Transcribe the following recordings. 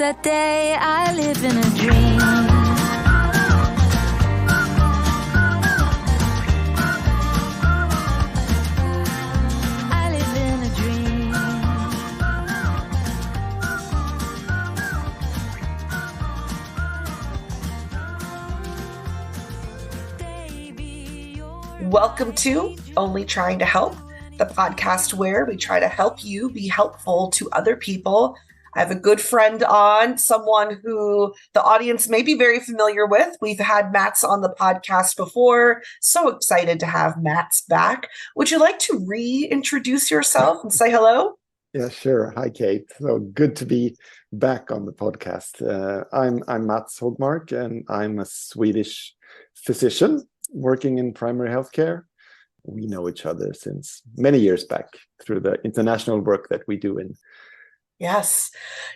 that day I live in a dream. I live in a dream. Welcome to Only Trying to Help, the podcast where we try to help you be helpful to other people. I have a good friend on, someone who the audience may be very familiar with. We've had Mats on the podcast before. So excited to have Mats back. Would you like to reintroduce yourself and say hello? Yeah, sure. Hi, Kate. So good to be back on the podcast. I'm Mats Hogmark, and I'm a Swedish physician working in primary healthcare. We know each other since many years back through the international work that we do in. Yes.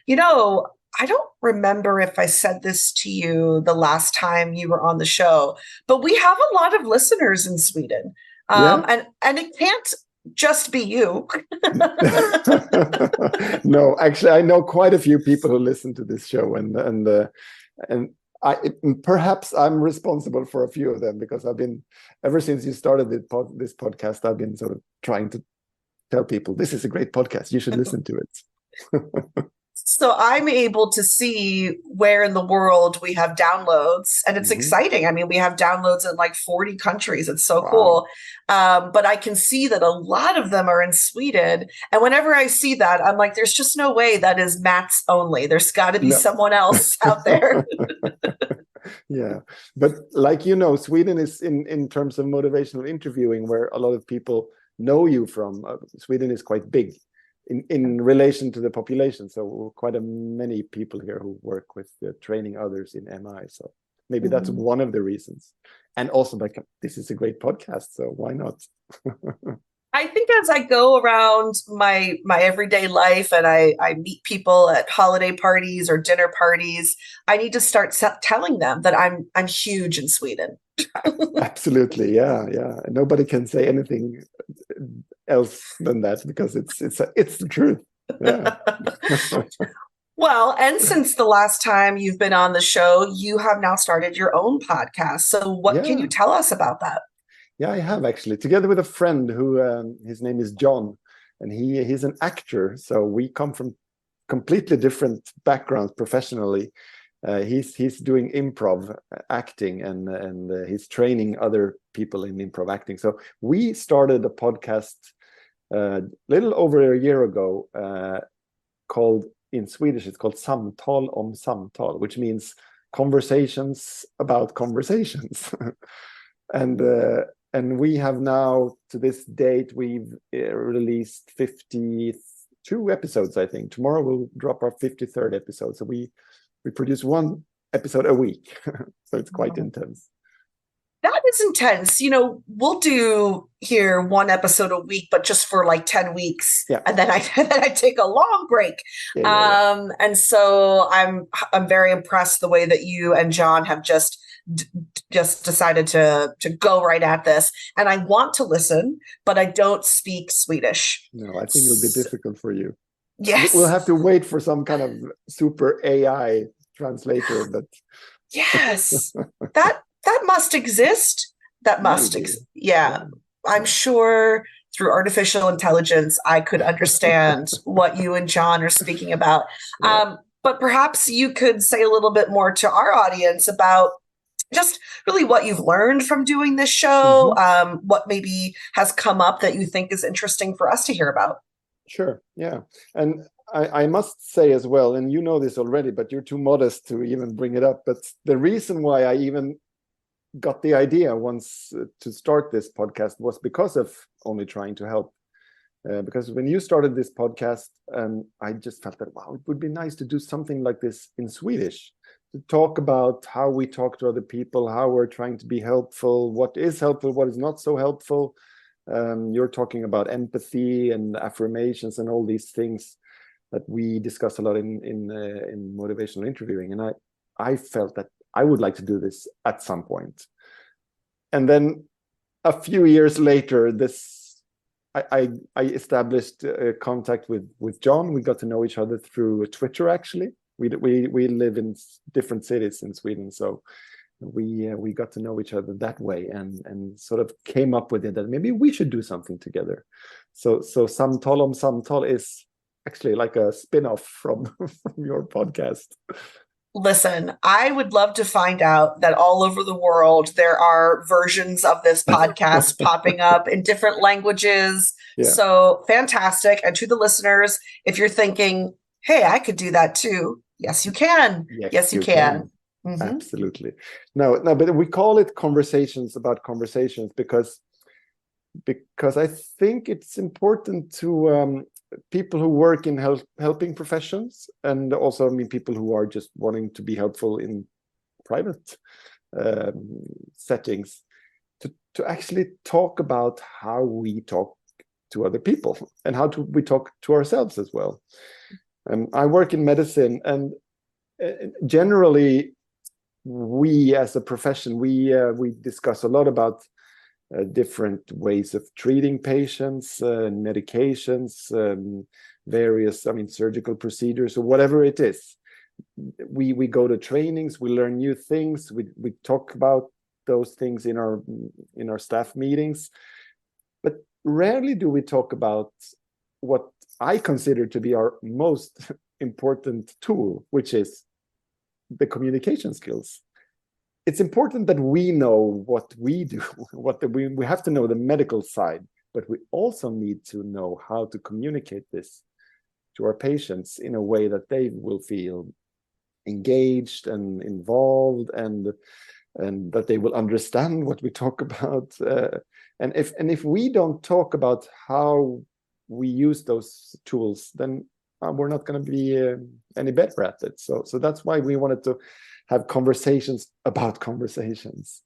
You know, I don't remember if I said this to you the last time you were on the show, but we have a lot of listeners in Sweden. And it can't just be you. No, actually, I know quite a few people who listen to this show, and perhaps I'm responsible for a few of them, because I've been, ever since you started this podcast, I've been sort of trying to tell people this is a great podcast. You should listen to it. So I'm able to see where in the world we have downloads, and it's exciting. I mean, we have downloads in like 40 countries. It's so cool. But I can see that a lot of them are in Sweden. And whenever I see that, I'm like, there's just no way that is Mats only. There's got to be someone else out there. Yeah. But like, Sweden is in terms of motivational interviewing, where a lot of people know you from. Sweden is quite big in relation to the population, so quite many people here who work with training others in MI. So maybe that's one of the reasons. And also, like, this is a great podcast, so why not? I think as I go around my everyday life and I meet people at holiday parties or dinner parties, I need to start telling them that I'm huge in Sweden. Absolutely, yeah. Nobody can say anything else than that, because it's the truth. Yeah. Well, and since the last time you've been on the show, you have now started your own podcast. So what can you tell us about that? Yeah, I have, actually, together with a friend who his name is John, and he's an actor. So we come from completely different backgrounds professionally. He's doing improv acting, and he's training other people in improv acting. So we started a podcast a little over a year ago, called, in Swedish, it's called Samtal om samtal, which means conversations about conversations. And we have now, to this date, we've released 52 episodes, I think. Tomorrow we'll drop our 53rd episode. So we produce one episode a week. So it's quite intense. That is intense. We'll do here one episode a week, but just for like 10 weeks. Yeah. And then I take a long break. Yeah. And so I'm very impressed the way that you and John have just decided to go right at this. And I want to listen, but I don't speak Swedish. No, I think it'll be difficult for you. Yes. We'll have to wait for some kind of super AI translator, but yes, that must exist. That must exist. Yeah. I'm sure through artificial intelligence, I could understand what you and John are speaking about. Yeah. But perhaps you could say a little bit more to our audience about just really what you've learned from doing this show, what maybe has come up that you think is interesting for us to hear about. Sure, yeah. And I must say as well, and you know this already, but you're too modest to even bring it up, but the reason why I even got the idea once to start this podcast was because of Only Trying to Help. Because when you started this podcast, I just felt that, wow, it would be nice to do something like this in Swedish, to talk about how we talk to other people, how we're trying to be helpful, what is helpful, what is not so helpful. You're talking about empathy and affirmations and all these things that we discuss a lot in motivational interviewing. And I felt that I would like to do this at some point. And then a few years later, I established contact with John. We got to know each other through Twitter, actually. We live in different cities in Sweden, so we got to know each other that way, and sort of came up with it that maybe we should do something together. So Samtal om Samtal is actually like a spin-off from your podcast. Listen, I would love to find out that all over the world there are versions of this podcast popping up in different languages. Yeah. So fantastic. And to the listeners, if you're thinking, hey, I could do that too. Yes, you can. Yes, you can. Mm-hmm. Absolutely. No, but we call it conversations about conversations because I think it's important to people who work in helping professions, and also, I mean, people who are just wanting to be helpful in private settings, to actually talk about how we talk to other people and how we talk to ourselves as well. I work in medicine, and generally, we as a profession, we discuss a lot about different ways of treating patients, medications, various, I mean, surgical procedures or whatever it is. We go to trainings, we learn new things, we talk about those things in our staff meetings, but rarely do we talk about what I consider to be our most important tool, which is the communication skills. It's important that we know what we do, we have to know the medical side, but we also need to know how to communicate this to our patients in a way that they will feel engaged and involved, and that they will understand what we talk about. And if we don't talk about how we use those tools, then we're not going to be any better at it. So that's why we wanted to have conversations about conversations.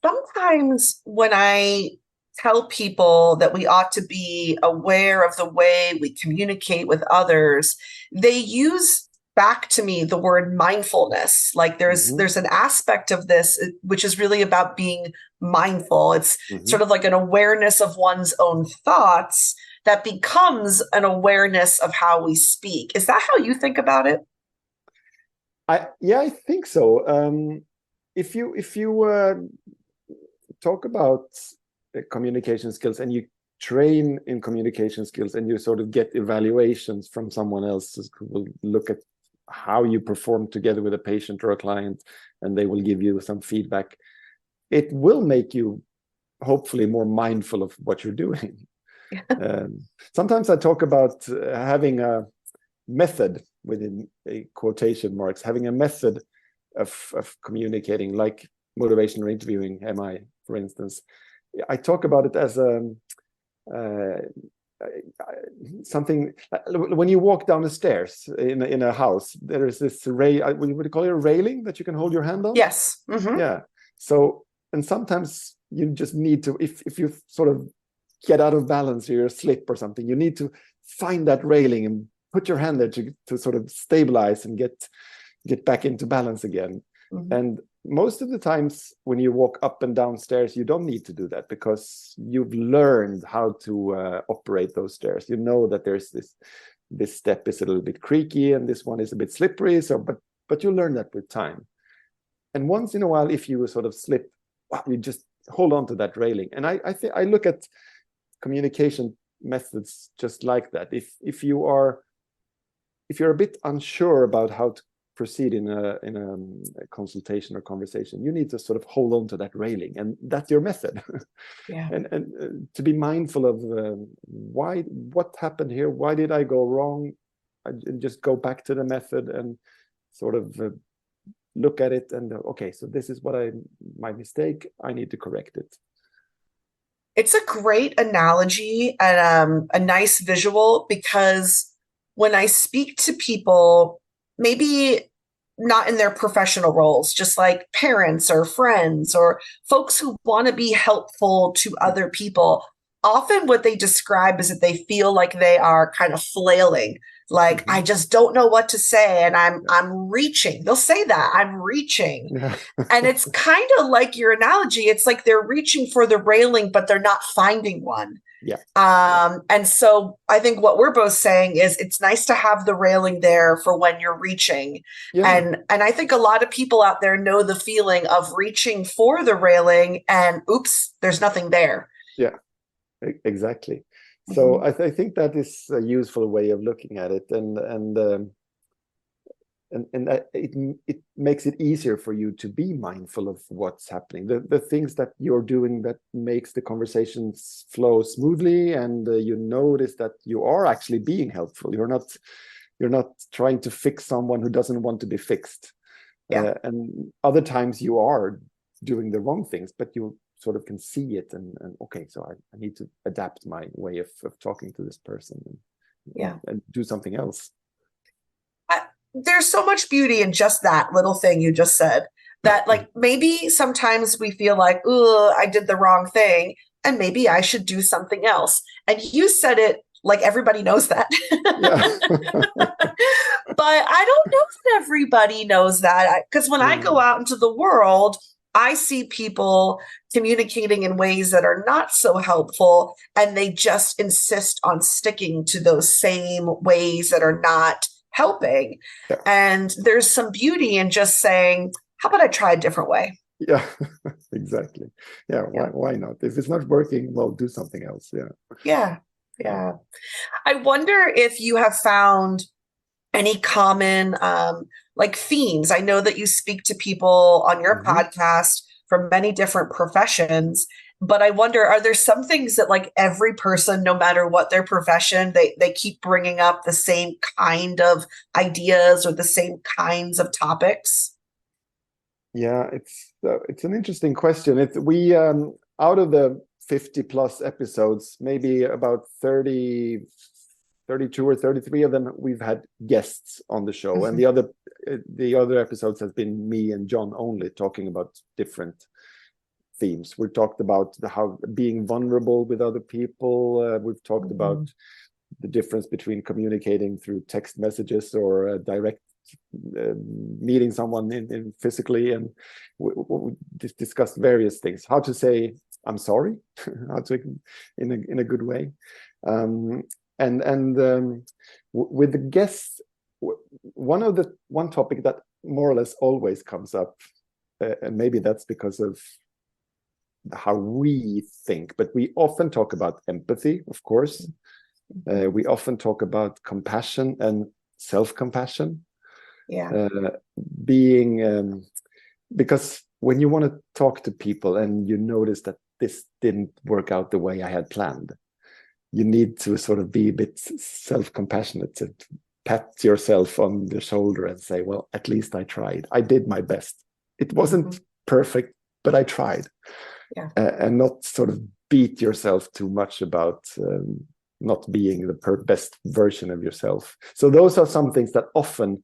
Sometimes when I tell people that we ought to be aware of the way we communicate with others, they use back to me the word mindfulness. Like there's an aspect of this which is really about being mindful. It's sort of like an awareness of one's own thoughts that becomes an awareness of how we speak. Is that how you think about it? I think so. If you talk about communication skills, and you train in communication skills, and you sort of get evaluations from someone else who will look at how you perform together with a patient or a client, and they will give you some feedback, it will make you hopefully more mindful of what you're doing. Sometimes I talk about having a method, within quotation marks, having a method of communicating, like motivational interviewing, MI, for instance. I talk about it as something. When you walk down the stairs in a house, there is this would you call it a railing that you can hold your hand on? Yes. Mm-hmm. Yeah. So, and sometimes you just need to, if you sort of get out of balance, or you're slip or something, you need to find that railing and put your hand there to sort of stabilize and get back into balance again. And most of the times when you walk up and down stairs, you don't need to do that, because you've learned how to operate those stairs. You know that there's this step is a little bit creaky and this one is a bit slippery. So, but you learn that with time. And once in a while, if you sort of slip, you just hold on to that railing. And I think I look at communication methods just like that. If you're a bit unsure about how to proceed in a consultation or conversation, you need to sort of hold on to that railing, and that's your method. Yeah. and to be mindful of what happened here, why did I go wrong, and just go back to the method and sort of look at it and okay, so this is my mistake, I need to correct it. It's a great analogy and a nice visual, because when I speak to people, maybe not in their professional roles, just like parents or friends or folks who want to be helpful to other people, often what they describe is that they feel like they are kind of flailing, like I just don't know what to say, and I'm reaching. They'll say that, I'm reaching. Yeah. And it's kind of like your analogy. It's like they're reaching for the railing, but they're not finding one. Yeah. And so I think what we're both saying is it's nice to have the railing there for when you're reaching. Yeah. And I think a lot of people out there know the feeling of reaching for the railing and oops, there's nothing there. Yeah, exactly. So I think that is a useful way of looking at it, and that it makes it easier for you to be mindful of what's happening, the things that you're doing that makes the conversations flow smoothly, and you notice that you are actually being helpful. You're not trying to fix someone who doesn't want to be fixed. Yeah. And other times you are doing the wrong things, but you sort of can see it, and okay, so I need to adapt my way of talking to this person, and do something else. There's so much beauty in just that little thing you just said, that like maybe sometimes we feel like, oh, I did the wrong thing and maybe I should do something else. And you said it like everybody knows that. But I don't know that everybody knows that, because when I go out into the world, I see people communicating in ways that are not so helpful, and they just insist on sticking to those same ways that are not helping. Yeah. And there's some beauty in just saying, how about I try a different way? Yeah, exactly. Yeah, why not? If it's not working, well, do something else. Yeah. I wonder if you have found any common like themes. I know that you speak to people on your podcast from many different professions, but I wonder, are there some things that like every person, no matter what their profession, they keep bringing up the same kind of ideas or the same kinds of topics? Yeah, it's an interesting question. We out of the 50 plus episodes, maybe about 32 or 33 of them, we've had guests on the show. And the other episodes has been me and John only talking about different themes. We talked about how being vulnerable with other people. We've talked about the difference between communicating through text messages or direct meeting someone in physically, and we discussed various things. How to say I'm sorry, how to in a good way, with the guests, one topic that more or less always comes up, and maybe that's because of how we think, but we often talk about empathy, of course. We often talk about compassion and self-compassion. Because when you want to talk to people and you notice that this didn't work out the way I had planned, you need to sort of be a bit self-compassionate, to pat yourself on the shoulder and say, well, at least I tried. I did my best. It wasn't perfect, but I tried. And not sort of beat yourself too much about not being the best version of yourself. So those are some things that often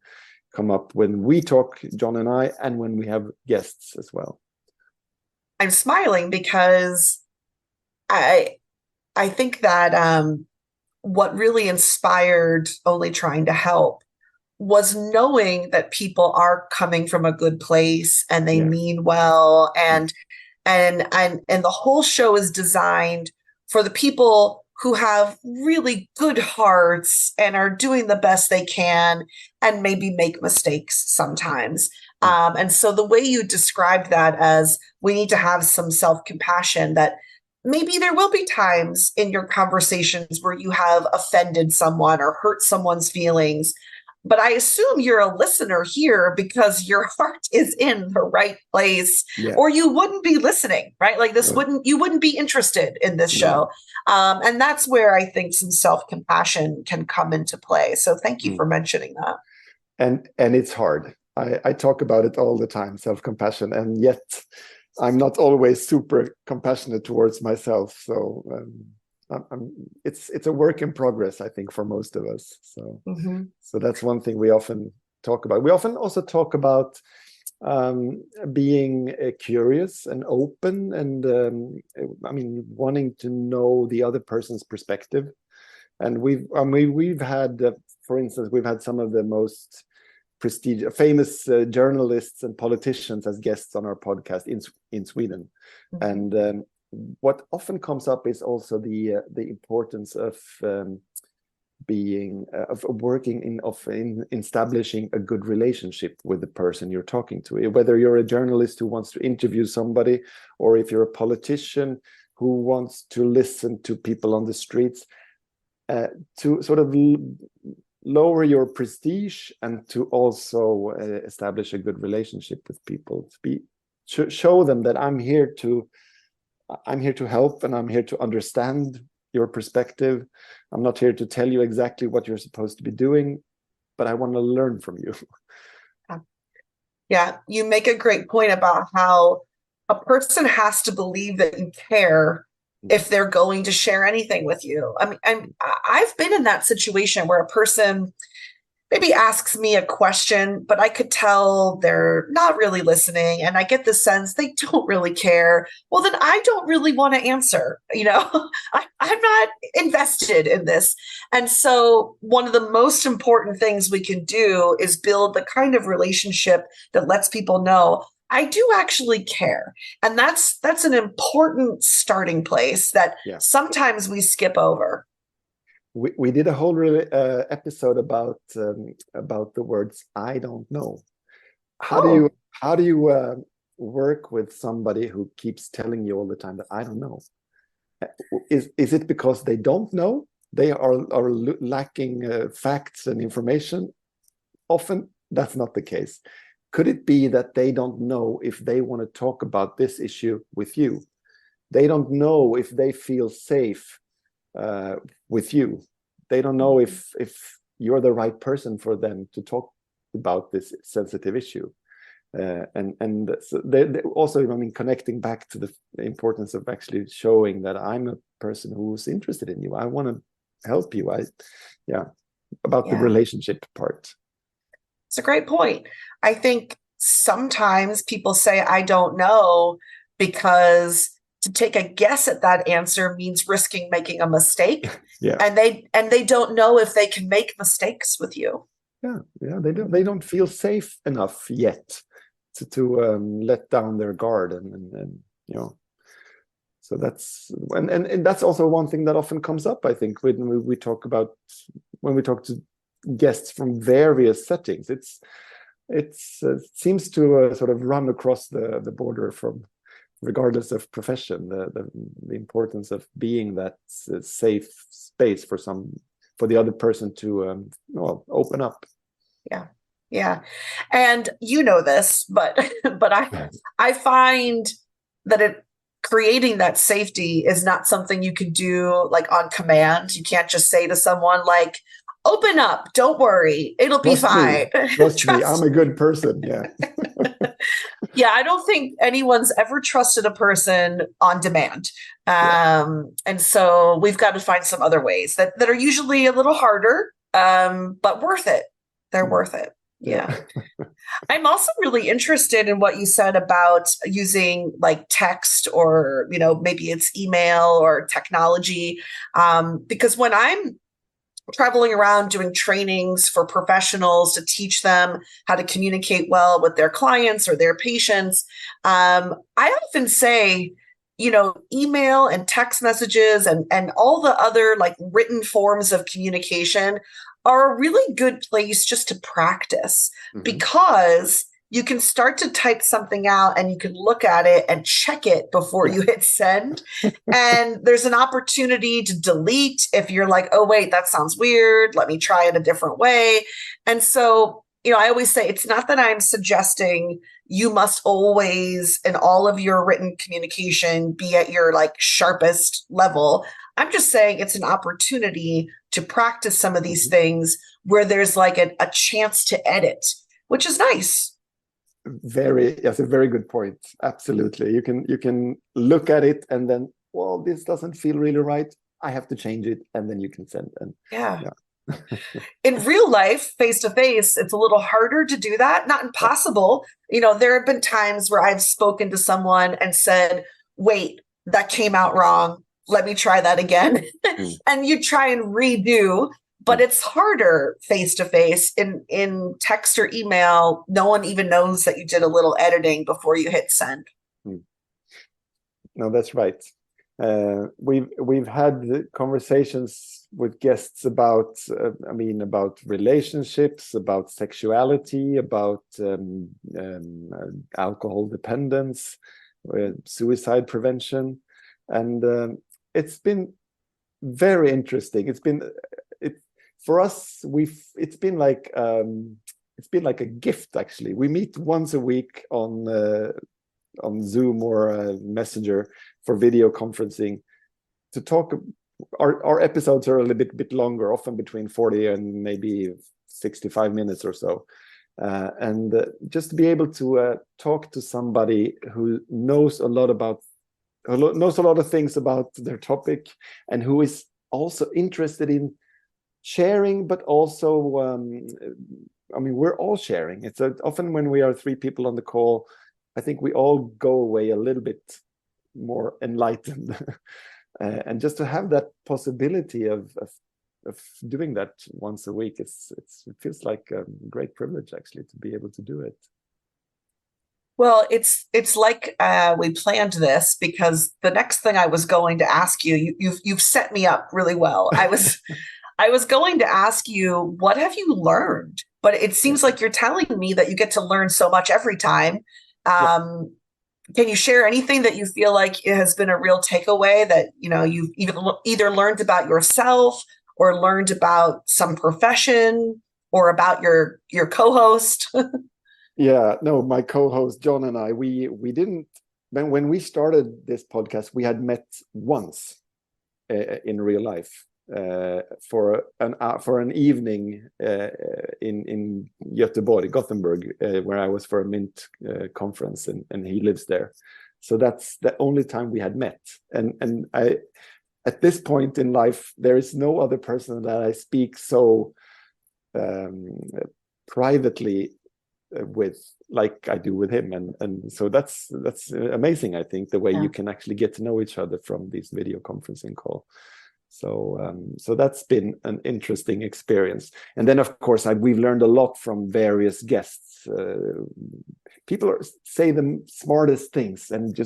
come up when we talk, John and I, and when we have guests as well. I'm smiling because I think that what really inspired Only Trying to Help was knowing that people are coming from a good place and they mean well, and the whole show is designed for the people who have really good hearts and are doing the best they can and maybe make mistakes sometimes. And so the way you described that as we need to have some self-compassion, that maybe there will be times in your conversations where you have offended someone or hurt someone's feelings. But I assume you're a listener here because your heart is in the right place, or you wouldn't be listening, right? Like you wouldn't be interested in this show. And that's where I think some self-compassion can come into play. So thank you for mentioning that. And it's hard. I talk about it all the time, self-compassion, and yet I'm not always super compassionate towards myself. So it's a work in progress, I think, for most of us. So so that's one thing we often talk about. We often also talk about being curious and open, and wanting to know the other person's perspective. And we've had, for instance, we've had some of the most famous journalists and politicians as guests on our podcast in Sweden, and what often comes up is also the importance of being of working in establishing a good relationship with the person you're talking to, whether you're a journalist who wants to interview somebody, or if you're a politician who wants to listen to people on the streets, to sort of lower your prestige and to also establish a good relationship with people, to show them that I'm here to help, and I'm here to understand your perspective. I'm not here to tell you exactly what you're supposed to be doing, but I want to learn from you. Yeah, you make a great point about how a person has to believe that you care if they're going to share anything with you. I mean, I've been in that situation where a person maybe asks me a question, but I could tell they're not really listening. And I get the sense they don't really care. Well, then I don't really want to answer. I'm not invested in this. And so one of the most important things we can do is build the kind of relationship that lets people know I do actually care. And that's an important starting place that sometimes we skip over. We did a whole episode about the words "I don't know." How do you work with somebody who keeps telling you all the time that I don't know? Is it because they don't know? They are lacking facts and information? Often that's not the case. Could it be that they don't know if they want to talk about this issue with you? They don't know if they feel safe with you. They don't know if you're the right person for them to talk about this sensitive issue. And so they also, connecting back to the importance of actually showing that I'm a person who's interested in you. I want to help you. About the relationship part. It's a great point. I think sometimes people say, I don't know, because to take a guess at that answer means risking making a mistake. And they don't know if they can make mistakes with you. They don't feel safe enough yet to let down their guard, and so that's and that's also one thing that often comes up, I think, when we talk to guests from various settings. It seems to sort of run across the border from, regardless of profession, the importance of being that safe space for the other person to open up. Yeah. And you know this, but I find that creating that safety is not something you can do like on command. You can't just say to someone like, open up, don't worry, it'll be fine. Trust me, I'm a good person. Yeah, I don't think anyone's ever trusted a person on demand. And so we've got to find some other ways that are usually a little harder, but worth it. They're worth it. Yeah. I'm also really interested in what you said about using like text, or, maybe it's email or technology. Because when I'm traveling around doing trainings for professionals to teach them how to communicate well with their clients or their patients, I often say, email and text messages and all the other like written forms of communication are a really good place just to practice, because you can start to type something out and you can look at it and check it before you hit send. And there's an opportunity to delete if you're like, oh, wait, that sounds weird. Let me try it a different way. And so, I always say it's not that I'm suggesting you must always, in all of your written communication, be at your like sharpest level. I'm just saying it's an opportunity to practice some of these things where there's like a chance to edit, which is nice. That's a very good point. Absolutely. You can look at it and then, well, this doesn't feel really right. I have to change it. And then you can send them. Yeah. In real life, face to face, it's a little harder to do that. Not impossible. There have been times where I've spoken to someone and said, wait, that came out wrong. Let me try that again. And you try and redo, but it's harder face to face. In text or email, no one even knows that you did a little editing before you hit send. No, that's right. We've had conversations with guests about, about relationships, about sexuality, about alcohol dependence, suicide prevention, and it's been very interesting. For us. It's been like a gift, actually. We meet once a week on Zoom or Messenger for video conferencing to talk. Our episodes are a little bit longer, often between 40 and maybe 65 minutes or so. And just to be able to talk to somebody who knows a lot of things about their topic, and who is also interested in sharing, but also, we're all sharing. It's often when we are three people on the call, I think we all go away a little bit more enlightened. And just to have that possibility of doing that once a week, it feels like a great privilege, actually, to be able to do it. Well, it's like we planned this, because the next thing I was going to ask you've set me up really well. I was going to ask you, what have you learned? But it seems like you're telling me that you get to learn so much every time. Can you share anything that you feel like it has been a real takeaway that, you've either learned about yourself, or learned about some profession, or about your co-host? Yeah, no, my co-host John and I, we didn't, when we started this podcast, we had met once in real life. For an evening in Göteborg, Gothenburg, where I was for a Mint conference, and he lives there. So that's the only time we had met. And I, at this point in life, there is no other person that I speak so privately with, like I do with him. And so that's amazing, I think, the way you can actually get to know each other from these video conferencing call. So that's been an interesting experience. And then, of course, we've learned a lot from various guests. People say the smartest things, and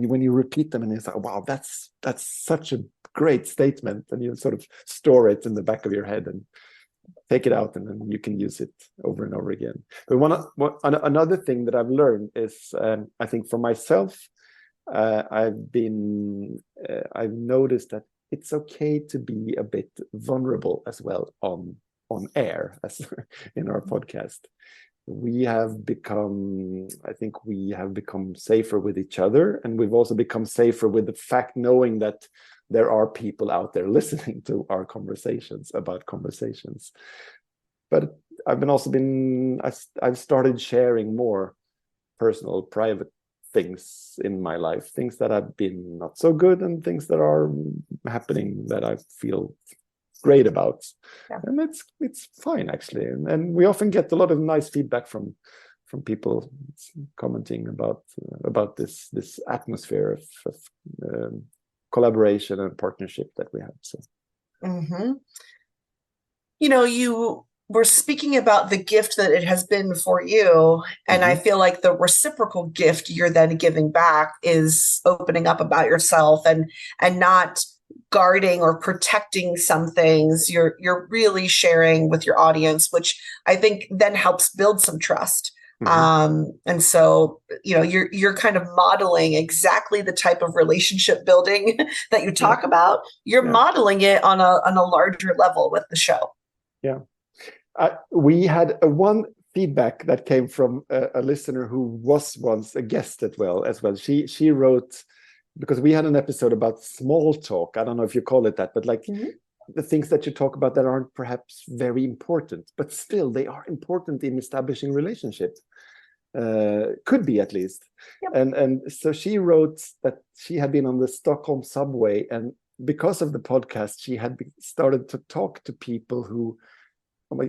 when you repeat them, and it's like, wow, that's such a great statement, and you sort of store it in the back of your head and take it out, and then you can use it over and over again. But another thing that I've learned is, I think for myself, I've noticed that it's okay to be a bit vulnerable as well on air, as in our podcast. I think we have become safer with each other, and we've also become safer with the fact, knowing that there are people out there listening to our conversations about conversations. But I've started sharing more personal, private things in my life, things that have been not so good, and things that are happening that I feel great about. And it's fine, actually. And we often get a lot of nice feedback from people commenting about this atmosphere of collaboration and partnership that we have. So you were speaking about the gift that it has been for you, and I feel like the reciprocal gift you're then giving back is opening up about yourself, and not guarding or protecting some things. You're really sharing with your audience, which I think then helps build some trust. And so, you're kind of modeling exactly the type of relationship building that you talk about. You're modeling it on a larger level with the show. Yeah. We had one feedback that came from a listener who was once a guest as well. She wrote, because we had an episode about small talk. I don't know if you call it that, but like the things that you talk about that aren't perhaps very important, but still they are important in establishing relationships. Could be, at least. And so she wrote that she had been on the Stockholm subway, and because of the podcast, she had started to talk to people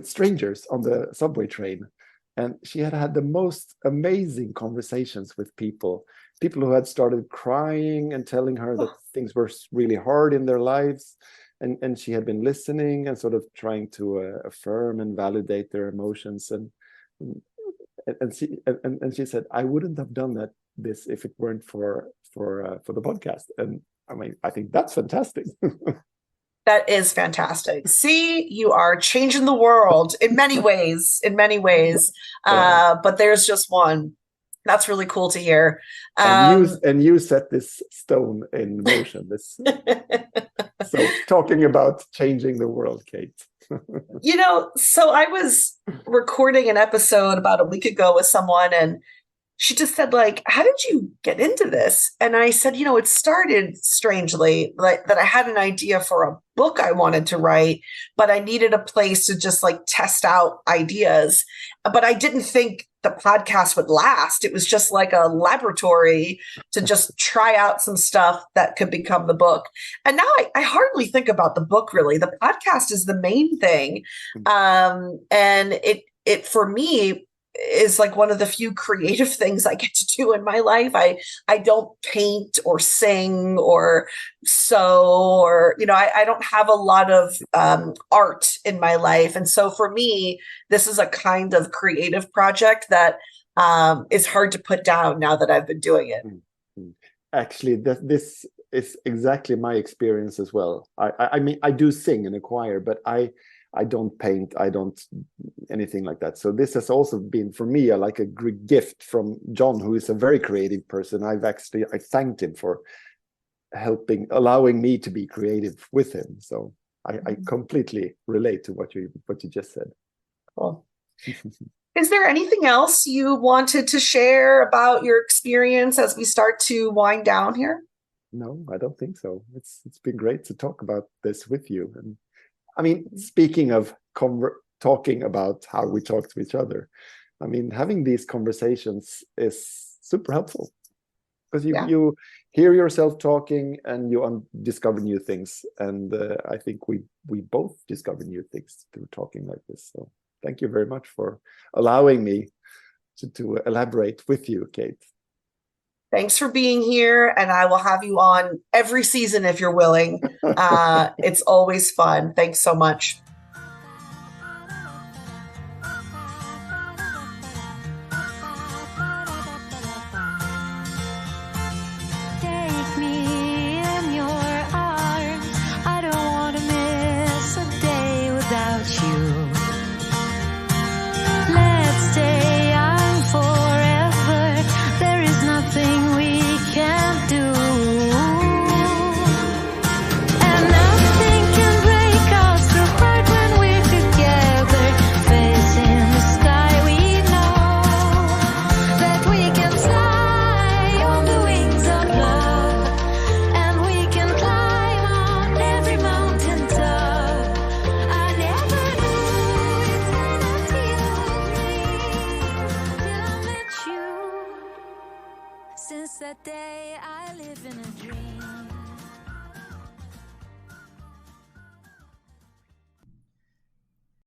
strangers on the subway train. And she had the most amazing conversations with people who had started crying and telling her that things were really hard in their lives. And she had been listening and sort of trying to affirm and validate their emotions. And she said, I wouldn't have done this if it weren't for for the podcast. And I mean, I think that's fantastic. That is fantastic. See, you are changing the world in many ways, but there's just one. That's really cool to hear. And you set this stone in motion. So talking about changing the world, Kate. So I was recording an episode about a week ago with someone, and she just said, like, how did you get into this? And I said, it started strangely, like that I had an idea for a book I wanted to write, but I needed a place to just like test out ideas. But I didn't think the podcast would last. It was just like a laboratory to just try out some stuff that could become the book. And now I hardly think about the book, really. The podcast is the main thing. And it for me is like one of the few creative things I get to do in my life. I don't paint or sing or sew or, I don't have a lot of art in my life. And so for me, this is a kind of creative project that is hard to put down now that I've been doing it. Actually, this is exactly my experience as well. I mean, I do sing in a choir, but I don't paint, I don't anything like that. So this has also been for me like a great gift from John, who is a very creative person. I thanked him for allowing me to be creative with him. So I completely relate to what you just said. Cool. Is there anything else you wanted to share about your experience as we start to wind down here? No, I don't think so. It's been great to talk about this with you. And I mean, speaking of talking about how we talk to each other, I mean, having these conversations is super helpful because you hear yourself talking and you discover new things. And I think we both discover new things through talking like this. So thank you very much for allowing me to elaborate with you, Kate. Thanks for being here, and I will have you on every season if you're willing. It's always fun. Thanks so much.